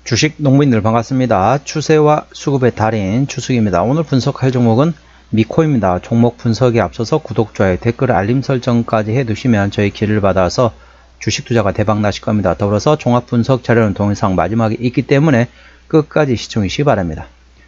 주식 농민들 반갑습니다. 추세와 수급의 달인 추수기입니다. 오늘 분석할 종목은 미코입니다. 종목 분석에 앞서서 구독, 좋아요, 댓글, 알림 설정까지 해두시면 저희 길을 받아서 주식 투자가 대박 나실 겁니다. 더불어서 종합 분석 자료는 동영상 마지막에 있기 때문에 끝까지 시청해 주시기 바랍니다.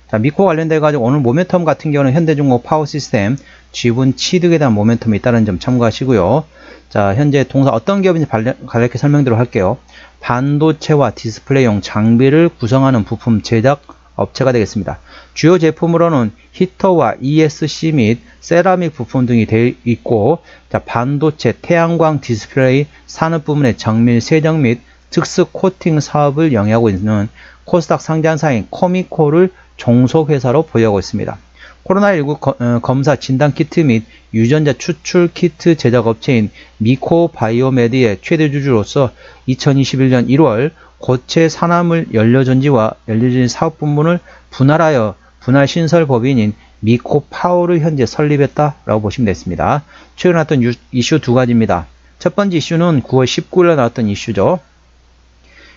자, 미코 관련돼 가지고 오늘 모멘텀 같은 경우는 현대중공업 파워시스템 지분 취득에 대한 모멘텀이 있다는 점 참고하시고요. 자, 현재 동사 어떤 기업인지 간략히 설명드리도록 할게요. 반도체와 디스플레이용 장비를 구성하는 부품 제작 업체가 되겠습니다. 주요 제품으로는 히터와 ESC 및 세라믹 부품 등이 되어 있고, 자, 반도체, 태양광 디스플레이 산업 부문의 정밀 세정 및 특수 코팅 사업을 영위하고 있는 코스닥 상장사인 코미코를 종속회사로 보유하고 있습니다. 코로나19 검사 진단키트 및 유전자 추출 키트 제작업체인 미코바이오메드의 최대 주주로서 2021년 1월 고체 산화물 연료전지와 연료전지 사업 부문을 분할하여 분할 신설 법인인 미코파워를 현재 설립했다라고 보시면 되겠습니다. 최근에 나왔던 이슈 두 가지입니다. 첫 번째 이슈는 9월 19일에 나왔던 이슈죠.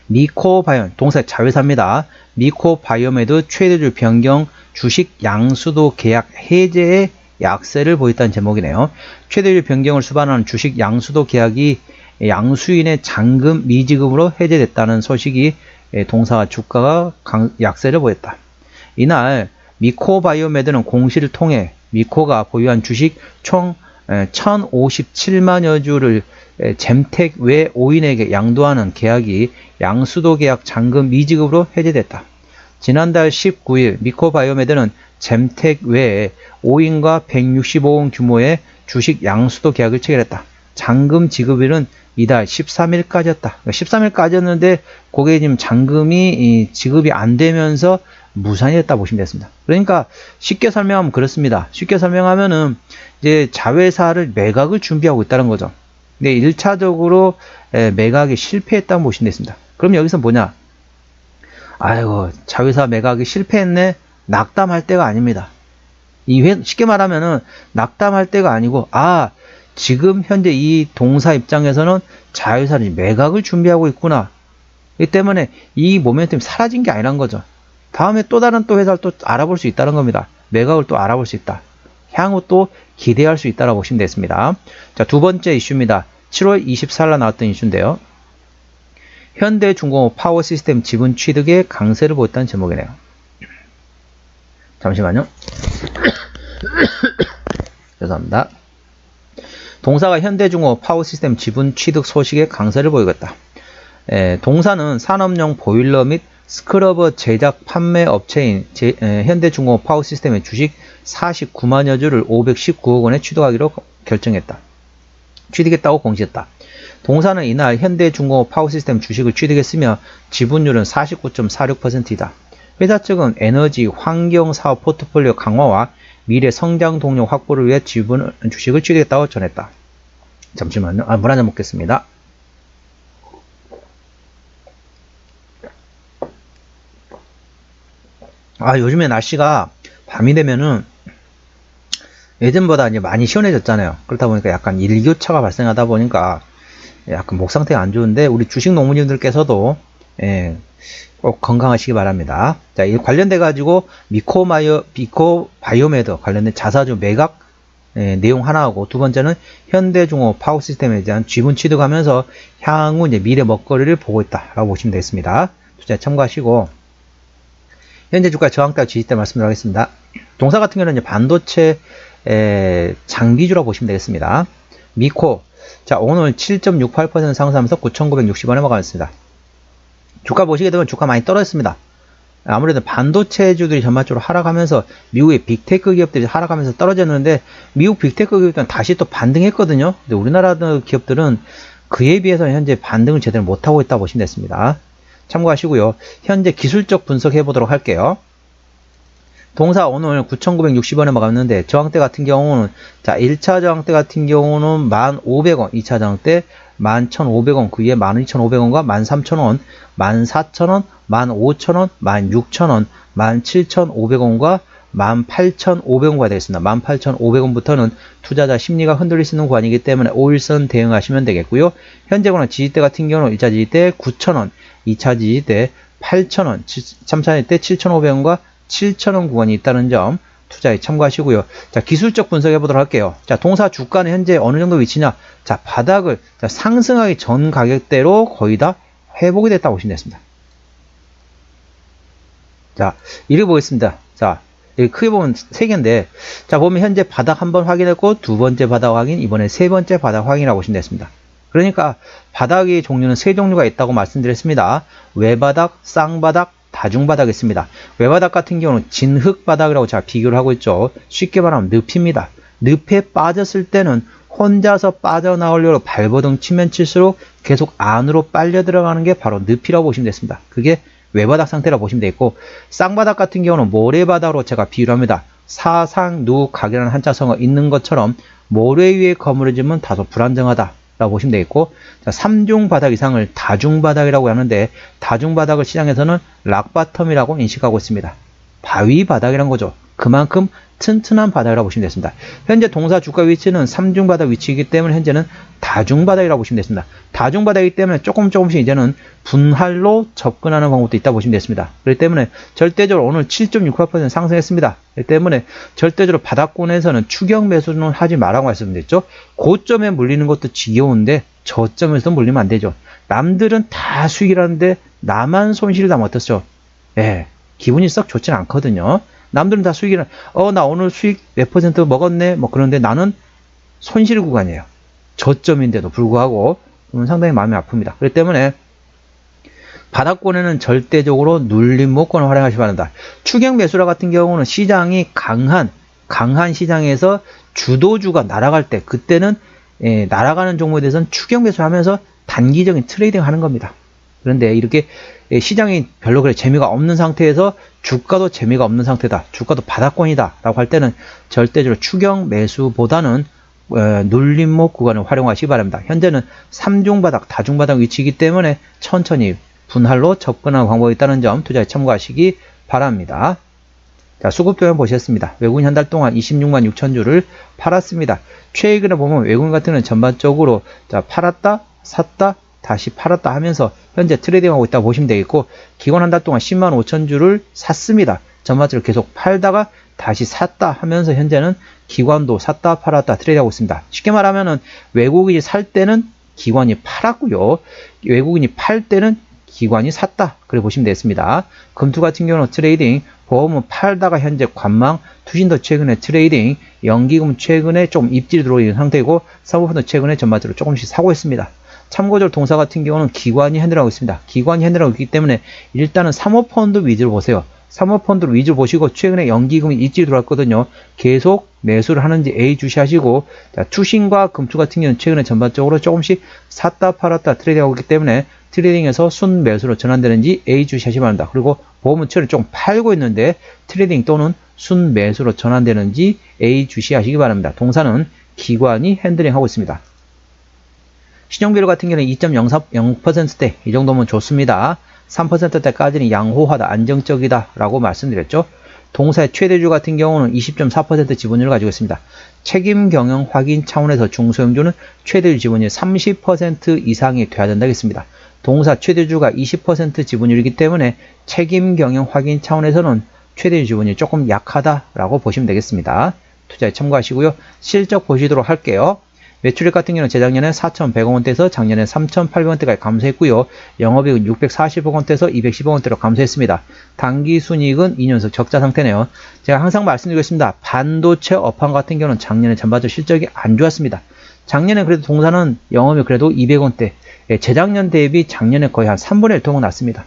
미코바이오, 동사 자회사입니다. 미코바이오메드 최대주 변경 주식 양수도 계약 해제의 약세를 보였다는 제목이네요. 최대주 변경을 수반하는 주식 양수도 계약이 양수인의 잔금 미지급으로 해제됐다는 소식이 동사와 주가가 약세를 보였다. 이날 미코바이오메드는 공시를 통해 미코가 보유한 주식 총 1057만여 주를 잼텍 외 5인에게 양도하는 계약이 양수도 계약 잔금 미지급으로 해제됐다. 지난달 19일 미코바이오메드는 잼텍 외에 5인과 165원 규모의 주식 양수도 계약을 체결했다. 잔금 지급일은 이달 13일까지였다. 13일까지였는데 그게 지금 잔금이 지급이 안 되면서 무산이 됐다 보시면 되겠습니다. 그러니까 쉽게 설명하면 그렇습니다. 쉽게 설명하면은 이제 자회사를 매각을 준비하고 있다는 거죠. 근데 1차적으로 매각에 실패했다고 보시면 되겠습니다. 그럼 여기서 뭐냐? 아이고, 자회사 매각이 실패했네? 낙담할 때가 아닙니다. 쉽게 말하면은 낙담할 때가 아니고, 지금 현재 이 동사 입장에서는 자회사를 매각을 준비하고 있구나. 이 때문에 이 모멘텀이 사라진 게 아니란 거죠. 다음에 또 다른 또 회사를 또 알아볼 수 있다는 겁니다. 매각을 또 알아볼 수 있다. 향후 또 기대할 수 있다라고 보시면 되겠습니다. 자, 두 번째 이슈입니다. 7월 24일 나왔던 이슈인데요. 현대중공업 파워시스템 지분 취득에 강세를 보였다는 제목이네요. 잠시만요. 죄송합니다. 동사가 현대중공업 파워시스템 지분 취득 소식에 강세를 보이겠다. 동사는 산업용 보일러 및 스크러버 제작 판매 업체인 현대중공업 파워시스템의 주식 49만여 주를 519억 원에 취득하기로 취득했다고 공시했다. 동사는 이날 현대중공업 파워시스템 주식을 취득했으며 지분율은 49.46%이다. 회사 측은 에너지, 환경 사업 포트폴리오 강화와 미래 성장 동력 확보를 위해 주식을 취득했다고 전했다. 잠시만요. 물 한잔 먹겠습니다. 요즘에 날씨가 밤이 되면은 예전보다 이제 많이 시원해졌잖아요. 그렇다 보니까 약간 일교차가 발생하다 보니까 약간 목 상태가 안 좋은데 우리 주식 농민님들께서도 꼭 건강하시기 바랍니다. 자, 이 관련돼 가지고 미코바이오메드 관련된 자사주 매각 내용 하나하고, 두 번째는 현대중공업 파워시스템에 대한 지분 취득하면서 향후 이제 미래 먹거리를 보고 있다라고 보시면 되겠습니다. 투자에 참고하시고, 현재 주가 저항가 지지대 말씀드리겠습니다. 동사 같은 경우는 이제 반도체 장비주라고 보시면 되겠습니다. 미코, 자, 오늘 7.68% 상승하면서 9,960원에 먹어갔습니다. 주가 보시게 되면 주가 많이 떨어졌습니다. 아무래도 반도체주들이 전반적으로 하락하면서 미국의 빅테크 기업들이 하락하면서 떨어졌는데, 미국 빅테크 기업들은 다시 또 반등했거든요. 근데 우리나라 기업들은 그에 비해서 현재 반등을 제대로 못하고 있다고 보시면 되겠습니다. 참고하시고요. 현재 기술적 분석해 보도록 할게요. 동사 오늘 9,960원에 먹었는데 저항대 같은 경우는, 자, 1차 저항대 같은 경우는 1,500원, 2차 저항대 11,500원, 그 위에 12,500원과 13,000원, 14,000원, 15,000원, 16,000원, 17,500원과 18,500원가 되겠습니다. 18,500원부터는 투자자 심리가 흔들릴 수 있는 구간이기 때문에 5일선 대응하시면 되겠고요. 현재 구간 지지대 같은 경우는 1차 지지대 9,000원, 2차 지지대 8,000원, 참차일 때 7,500원과 7,000원 구간이 있다는 점 투자에 참고하시고요. 자, 기술적 분석해 보도록 할게요. 자, 동사 주가는 현재 어느 정도 위치냐? 자, 바닥을 상승하기 전 가격대로 거의 다 회복이 됐다고 보시면 되겠습니다. 자, 이를 보겠습니다. 자, 여기 크게 보면 3개인데, 자, 보면 현재 바닥 한번 확인했고, 두 번째 바닥 확인, 이번에 세 번째 바닥 확인이라고 보시면 되겠습니다. 그러니까 바닥의 종류는 3종류가 있다고 말씀드렸습니다. 외바닥, 쌍바닥, 다중바닥이 있습니다. 외바닥 같은 경우는 진흙바닥이라고 제가 비교를 하고 있죠. 쉽게 말하면 늪입니다. 늪에 빠졌을 때는 혼자서 빠져나오려고 발버둥 치면 칠수록 계속 안으로 빨려 들어가는 게 바로 늪이라고 보시면 되겠습니다. 그게 외바닥 상태라고 보시면 되겠고, 쌍바닥 같은 경우는 모래바닥으로 제가 비유를 합니다. 사상누각이라는 한자성어 있는 것처럼 모래 위에 거무려지면 다소 불안정하다 라고 보시면 되겠고, 자, 3중 바닥 이상을 다중바닥이라고 하는데, 다중바닥을 시장에서는 락바텀이라고 인식하고 있습니다. 바위 바닥이란 거죠. 그만큼 튼튼한 바닥이라고 보시면 되겠습니다. 현재 동사 주가 위치는 3중 바닥 위치이기 때문에 현재는 다중 바닥이라고 보시면 되겠습니다. 다중 바닥이기 때문에 조금씩 이제는 분할로 접근하는 방법도 있다고 보시면 되겠습니다. 그렇기 때문에 절대적으로 오늘 7.68% 상승했습니다. 그렇기 때문에 절대적으로 바닥권에서는 추격 매수는 하지 말라고 말씀드렸죠. 고점에 물리는 것도 지겨운데 저점에서 물리면 안 되죠. 남들은 다 수익이라는데 나만 손실을 나면 어떻죠? 예, 기분이 썩 좋진 않거든요. 남들은 다 수익이라, 나 오늘 수익 몇 % 먹었네, 뭐 그런데 나는 손실 구간이에요. 저점인데도 불구하고, 그러면 상당히 마음이 아픕니다. 그렇기 때문에, 바닥권에는 절대적으로 눌림목권을 활용하시기 바랍니다. 추격 매수라 같은 경우는 시장이 강한 시장에서 주도주가 날아갈 때, 그때는, 날아가는 종목에 대해서는 추격 매수를 하면서 단기적인 트레이딩 하는 겁니다. 그런데 이렇게 시장이 별로 그래 재미가 없는 상태에서 주가도 재미가 없는 상태다, 주가도 바닥권이다 라고 할 때는 절대적으로 추격 매수보다는 눌림목 구간을 활용하시기 바랍니다. 현재는 3중 바닥, 다중 바닥 위치이기 때문에 천천히 분할로 접근하는 방법이 있다는 점 투자에 참고하시기 바랍니다. 자, 수급 표현 보셨습니다. 외국인 한 달 동안 26만 6천 주를 팔았습니다. 최근에 보면 외국인 같은 경우는 전반적으로 자, 팔았다, 샀다, 다시 팔았다 하면서 현재 트레이딩하고 있다고 보시면 되겠고, 기관 한 달 동안 10만 5천 주를 샀습니다. 전반적으로 계속 팔다가 다시 샀다 하면서 현재는 기관도 샀다 팔았다 트레이드하고 있습니다. 쉽게 말하면은 외국인이 살 때는 기관이 팔았고요, 외국인이 팔 때는 기관이 샀다, 그래 보시면 되겠습니다. 금투 같은 경우는 트레이딩, 보험은 팔다가 현재 관망, 투신도 최근에 트레이딩, 연기금 최근에 좀 입질이 들어오는 상태이고, 사모펀드 최근에 전반적으로 조금씩 사고 있습니다. 참고적으로 동사 같은 경우는 기관이 핸들하고 있습니다. 기관이 핸들하고 있기 때문에 일단은 사모펀드 위주로 보세요. 사모펀드 위주로 보시고, 최근에 연기금이 입질이 들어왔거든요. 계속 매수를 하는지 A 주시하시고, 자, 투신과 금투 같은 경우는 최근에 전반적으로 조금씩 샀다 팔았다 트레이딩하고 있기 때문에 트레이딩에서 순 매수로 전환되는지 A 주시하시기 바랍니다. 그리고 보험은 최근에 좀 팔고 있는데 트레이딩 또는 순 매수로 전환되는지 A 주시하시기 바랍니다. 동사는 기관이 핸들링하고 있습니다. 신용비율 같은 경우는 2.0%대, 이 정도면 좋습니다. 3%대까지는 양호하다, 안정적이다 라고 말씀드렸죠. 동사의 최대주 같은 경우는 20.4% 지분율을 가지고 있습니다. 책임 경영 확인 차원에서 중소형주는 최대주 지분율 30% 이상이 돼야 된다겠습니다. 동사 최대주가 20% 지분율이기 때문에 책임 경영 확인 차원에서는 최대주 지분율이 조금 약하다라고 보시면 되겠습니다. 투자에 참고하시고요. 실적 보시도록 할게요. 매출액 같은 경우는 재작년에 4,100억 원대에서 작년에 3,800원대까지 감소했고요. 영업이익은 640억 원대에서 210억 원대로 감소했습니다. 당기순이익은 2년속 적자 상태네요. 제가 항상 말씀드리고 있습니다. 반도체 업황 같은 경우는 작년에 전반적으로 실적이 안 좋았습니다. 작년에 그래도 동사는 영업이 그래도 200원대, 재작년 대비 작년에 거의 한 3분의 1 토막 났습니다.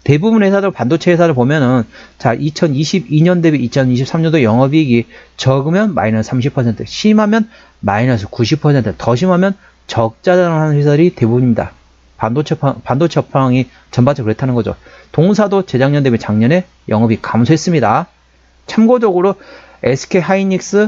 대부분 회사들, 반도체 회사를 보면은, 자, 2022년 대비 2023년도 영업이익이 적으면 마이너스 30%, 심하면 마이너스 90%, 더 심하면 적자라는 회사들이 대부분입니다. 반도체 업황이 전반적으로 그렇다는 거죠. 동사도 재작년 대비 작년에 영업이 감소했습니다. 참고적으로 SK 하이닉스,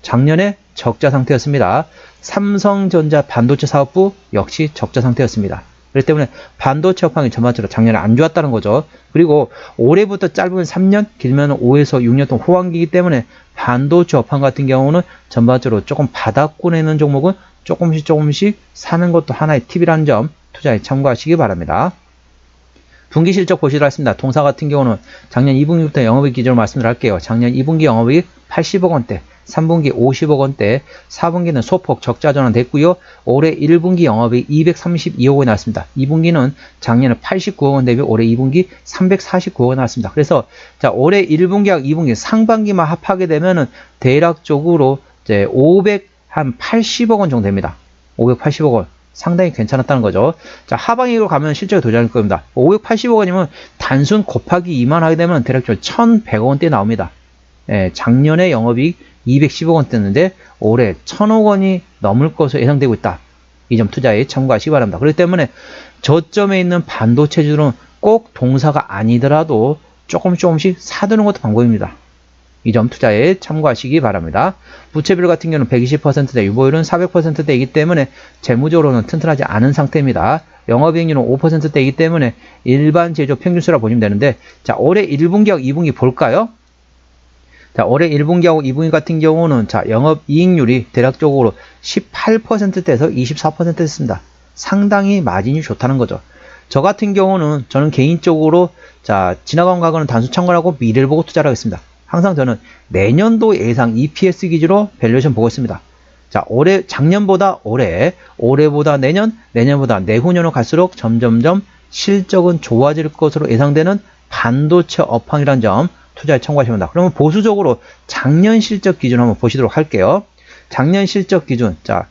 작년에 적자 상태였습니다. 삼성전자 반도체 사업부 역시 적자 상태였습니다. 그렇기 때문에 반도체 업황이 전반적으로 작년에 안 좋았다는 거죠. 그리고 올해부터 짧으면 3년, 길면 5에서 6년 동안 호황기이기 때문에 반도체 업황 같은 경우는 전반적으로 조금 바닥권에 있는 종목은 조금씩 사는 것도 하나의 팁이라는 점 투자에 참고하시기 바랍니다. 분기 실적 보시도록 하겠습니다. 동사 같은 경우는 작년 2분기부터 영업이익 기준으로 말씀을 할게요. 작년 2분기 영업이익 80억 원대, 3분기 50억 원대, 4분기는 소폭 적자 전환됐고요. 올해 1분기 영업이익 232억 원이 나왔습니다. 2분기는 작년에 89억 원 대비 올해 2분기 349억 원 나왔습니다. 그래서 자, 올해 1분기하고 2분기 상반기만 합하게 되면은 대략적으로 이제 580억 원 정도 됩니다. 580억 원. 상당히 괜찮았다는 거죠. 자, 하반기로 가면 실적이 더 잘할 겁니다. 580억 원이면 단순 곱하기 2만 하게 되면 대략적으로 1,100억 원대 나옵니다. 예, 작년에 영업이익 210억 원 떴는데 올해 1,000억 원이 넘을 것으로 예상되고 있다. 이 점 투자에 참고하시기 바랍니다. 그렇기 때문에 저점에 있는 반도체주들은 꼭 동사가 아니더라도 조금씩 사두는 것도 방법입니다. 이 점 투자에 참고하시기 바랍니다. 부채비율 같은 경우는 120%대, 유보율은 400%대이기 때문에 재무적으로는 튼튼하지 않은 상태입니다. 영업이익률은 5%대이기 때문에 일반 제조 평균수라 보시면 되는데, 자, 올해 1분기하고 2분기 볼까요? 자, 올해 1분기하고 2분기 같은 경우는 자, 영업이익률이 대략적으로 18%대에서 24%였습니다. 상당히 마진이 좋다는 거죠. 저 같은 경우는 저는 개인적으로 자, 지나간 과거는 단순 참고하고 미래를 보고 투자를 하겠습니다. 항상 저는 내년도 예상 EPS 기준으로 밸류에이션 보고 있습니다. 자, 올해, 작년보다 올해, 올해보다 내년, 내년보다 내후년으로 갈수록 점점점 실적은 좋아질 것으로 예상되는 반도체 업황이라는 점 투자에 참고하시면 됩니다. 그러면 보수적으로 작년 실적 기준 한번 보시도록 할게요. 작년 실적 기준, 자,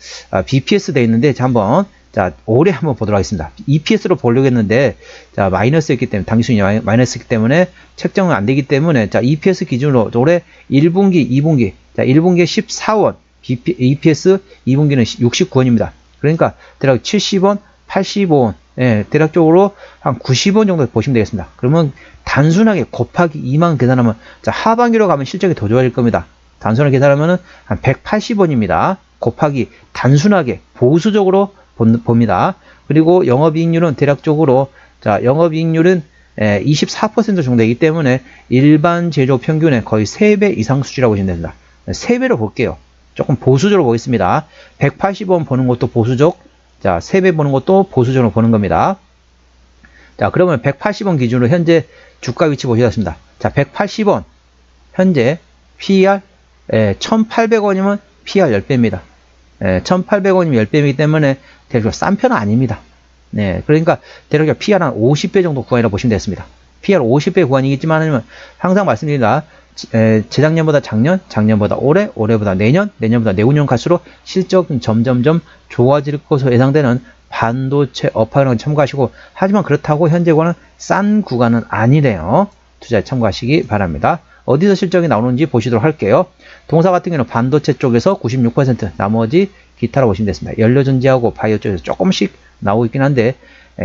BPS 돼 있는데, 자, 한번, 자, 올해 한번 보도록 하겠습니다. EPS로 보려고 했는데, 자, 마이너스였기 때문에, 당기순위 마이너스였기 때문에, 책정은 안 되기 때문에, 자, EPS 기준으로 올해 1분기, 2분기, 자, 1분기에 14원, EPS 2분기는 69원입니다. 그러니까, 대략 70원, 85원, 예, 대략적으로 한 90원 정도 보시면 되겠습니다. 그러면 단순하게 곱하기 2만 계산하면, 자, 하반기로 가면 실적이 더 좋아질 겁니다. 단순하게 계산하면은 한 180원입니다. 곱하기 단순하게 보수적으로 봅니다. 그리고 영업이익률은 대략적으로 자, 영업이익률은 24% 정도 되기 때문에 일반 제조 평균의 거의 3배 이상 수치라고 보시면 됩니다. 3배로 볼게요. 조금 보수적으로 보겠습니다. 180원 보는 것도 보수적, 자, 3배 보는 것도 보수적으로 보는 겁니다. 자, 그러면 180원 기준으로 현재 주가 위치 보시겠습니다. 자, 180원 현재 PER 1,800원이면 PER 10배입니다. 1,800원이면 10배이기 때문에 대략 싼 편은 아닙니다. 네, 그러니까 대략 PER 한 50배 정도 구간이라고 보시면 되겠습니다. PER 50배 구간이겠지만 항상 말씀드립니다. 재작년보다 작년, 작년보다 올해, 올해보다 내년, 내년보다 내후년 갈수록 실적은 점점점 좋아질 것으로 예상되는 반도체 업황을 참고하시고, 하지만 그렇다고 현재 구간은 싼 구간은 아니래요. 투자에 참고하시기 바랍니다. 어디서 실적이 나오는지 보시도록 할게요. 동사 같은 경우는 반도체 쪽에서 96%, 나머지 기타라고 보시면 되겠습니다. 연료전지하고 바이오 쪽에서 조금씩 나오고 있긴 한데,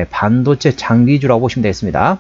반도체 장비주라고 보시면 되겠습니다.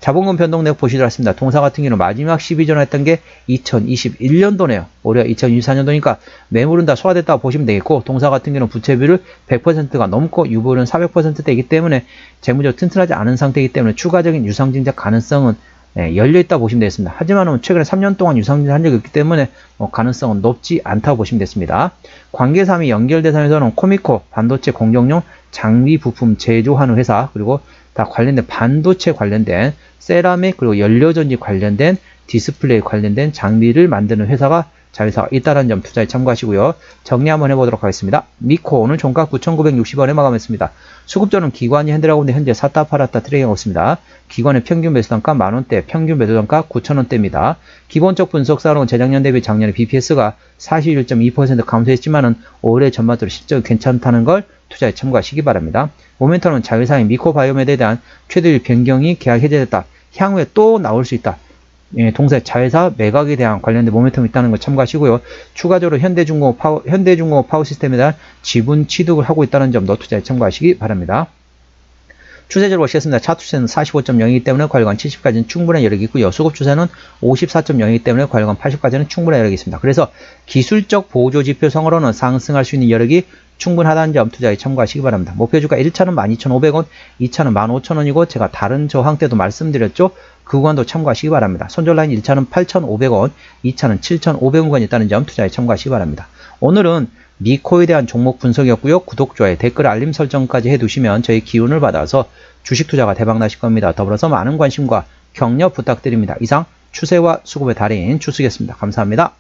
자본금 변동 내역 보시도록 하겠습니다. 동사 같은 경우는 마지막 12전화 했던 게 2021년도네요. 올해 2024년도니까 매물은 다 소화됐다고 보시면 되겠고, 동사 같은 경우는 부채비율 100%가 넘고 유보율은 400%대이기 때문에 재무적으로 튼튼하지 않은 상태이기 때문에 추가적인 유상증자 가능성은 열려있다 보시면 되겠습니다. 하지만 최근에 3년 동안 유상증자 한 적이 없기 때문에 가능성은 높지 않다고 보시면 되겠습니다. 관계사항이 연결대상에서는 코미코 반도체 공정용 장비 부품 제조하는 회사, 그리고 다 관련된 반도체 관련된 세라믹, 그리고 연료전지 관련된 디스플레이 관련된 장비를 만드는 회사가 자회사가 있다는 점 투자에 참고하시고요. 정리 한번 해보도록 하겠습니다. 미코 오늘 종가 9,960원에 마감했습니다. 수급전은 기관이 핸들하고 있는데 현재 샀다 팔았다 트레이딩하고 있습니다. 기관의 평균 매수단가 만원대, 평균 매도단가 9,000원대입니다. 기본적 분석사로는 재작년 대비 작년에 BPS가 41.2% 감소했지만은 올해 전반적으로 실적이 괜찮다는 걸 투자에 참고하시기 바랍니다. 모멘텀은 자회사인 미코바이오메드에 대한 최대율 변경이 계약 해제됐다. 향후에 또 나올 수 있다. 동사 자회사 매각에 대한 관련된 모멘텀이 있다는 걸 참고하시고요. 추가적으로 현대중공업 파워시스템에 대한 지분 취득을 하고 있다는 점도 투자에 참고하시기 바랍니다. 추세적으로 보시겠습니다. 차트 추세는 45.0이기 때문에 관련 70까지는 충분한 여력이 있고요. 수급 추세는 54.0이기 때문에 관련 80까지는 충분한 여력이 있습니다. 그래서 기술적 보조 지표성으로는 상승할 수 있는 여력이 충분하다는 점 투자에 참고하시기 바랍니다. 목표주가 1차는 12,500원, 2차는 15,000원이고 제가 다른 저항 때도 말씀드렸죠. 그 구간도 참고하시기 바랍니다. 손절라인 1차는 8,500원, 2차는 7,500원 구간이 있다는 점 투자에 참고하시기 바랍니다. 오늘은 미코에 대한 종목 분석이었고요. 구독, 좋아요, 댓글, 알림 설정까지 해두시면 저희 기운을 받아서 주식 투자가 대박나실 겁니다. 더불어서 많은 관심과 격려 부탁드립니다. 이상 추세와 수급의 달인 추수겠습니다. 감사합니다.